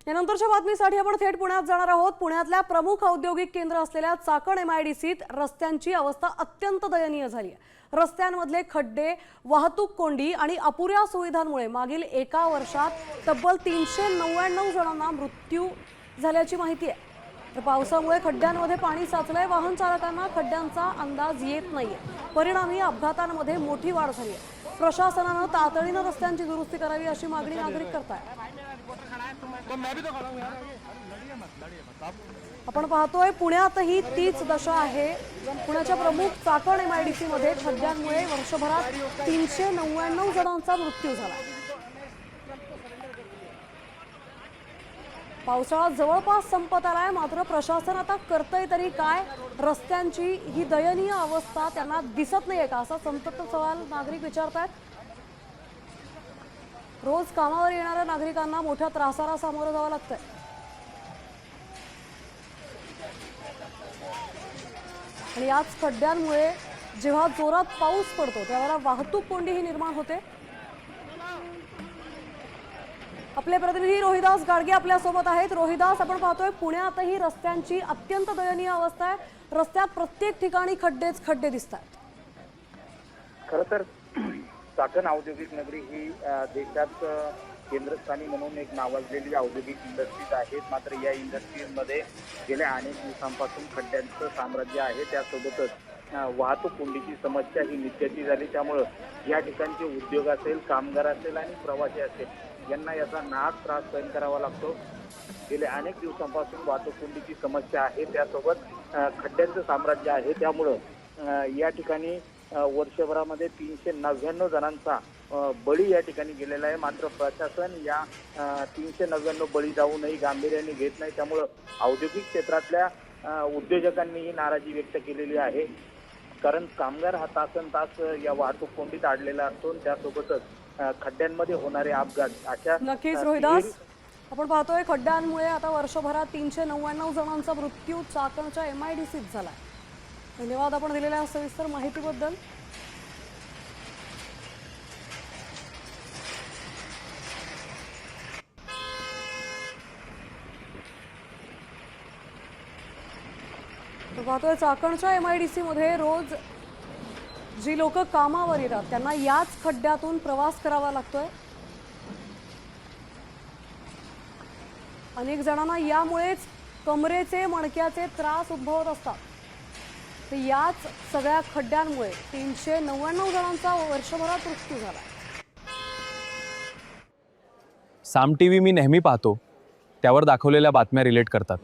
यानंतरच्या बातमीसाठी आपण थेट पुण्यात जाणार आहोत। पुण्यातल्या प्रमुख औद्योगिक केंद्र असलेल्या चाकण MIDCत रस्त्यांची अवस्था अत्यंत दयनीय झाली आहे। रस्त्यांमधले खड्डे, वाहतूक कोंडी आणि अपुऱ्या सुविधांमुळे मागील एका वर्षात तब्बल 399 जणांना मृत्यू झाल्याची माहिती आहे। तर पावसामुळे खड्ड्यांमध्ये पाणी साचलंय, वाहन चालकांना खड्ड्यांचा अंदाज येत नाहीये। परिणामी अपघातांमध्ये मोठी वाढ झाली आहे। प्रशासनाने तातडीने रस्त्यांची दुरुस्ती करावी अशी मागणी नागरिक करतात। आपण पाहतोय पुण्यातही तीच दशा आहे। पुण्याच्या प्रमुख चाकण MIDC मध्ये खड्ड्यांमुळे वर्षभरात 399 जणांचा मृत्यू झाला। पावसाळा जवळपास संपत आलाय, मात्र प्रशासन आता करतंय तरी काय? रस्त्यांची ही दयनीय अवस्था त्यांना दिसत नाहीये का, असा संतप्त सवाल नागरिक विचारतात। रोज कामावर येणाऱ्या नागरिकांना मोठ्या त्रासाला सामोरं जावं लागतंय। आणि याच खड्ड्यांमुळे जेव्हा जोरात पाऊस पडतो त्यावेळेला वाहतूक कोंडीही निर्माण होते। आपले प्रतिनिधी रोहिदास गाडगे आपल्या सोबत आहेत। रोहिदास, आपण पाहतोय पुण्यातही रस्त्यांची अत्यंत दयनीय अवस्था आहे। रस्त्यात प्रत्येक ठिकाणी खड्डेच खड्डे दिसतात। खरं तर चाकण औद्योगिक नगरी ही देशात केंद्रस्थानी म्हणून एक नावाजलेली औद्योगिक इंडस्ट्रीज आहेत। मात्र या इंडस्ट्रीजमध्ये गेल्या अनेक दिवसांपासून खड्ड्यांचं साम्राज्य आहे। त्यासोबतच वाहतूक कोंडीची समस्या ही नित्याची झाली। त्यामुळं या ठिकाणचे उद्योग असेल, कामगार असेल आणि प्रवासी असेल यांना याचा नाहक त्रास सहन करावा लागतो। गेल्या अनेक दिवसांपासून वाहतूक कोंडीची समस्या आहे, त्यासोबत खड्ड्यांचं साम्राज्य आहे। त्यामुळं या ठिकाणी वर्षभरामध्ये 399 जणांचा बळी या ठिकाणी गेलेला आहे। मात्र प्रशासन या 399 बळी जाऊनही गांभीर्याने घेत नाही। त्यामुळं औद्योगिक क्षेत्रातल्या उद्योजकांनीही नाराजी व्यक्त केलेली आहे। कारण कामगार हा तासनतास या वाहतूक कोंडीत अडलेला असतो। त्यासोबतच खड्ड्यांमध्ये होणारे अपघात अशा नक्कीच रोहिदास, आपण पाहतोय खड्ड्यांमुळे आता वर्षभरात 399 जणांचा मृत्यू चाकणच्या MIDCत झाला। धन्यवाद आपण दिलेल्या सविस्तर माहितीबद्दल। पाहतोय चाकणच्या MIDC मध्ये रोज जी लोक कामावर येतात त्यांना याच खड्ड्यातून प्रवास करावा लागतोय। अनेक जणांना यामुळेच कमरेचे, मणक्याचे त्रास उद्भवत असतात। तर याच सगळ्या खड्ड्यांमुळे 399 जणांचा वर्षभरात मृत्यू झाला। साम टीव्ही मी नेहमी पाहतो, त्यावर दाखवलेल्या बातम्या रिलेट करतात।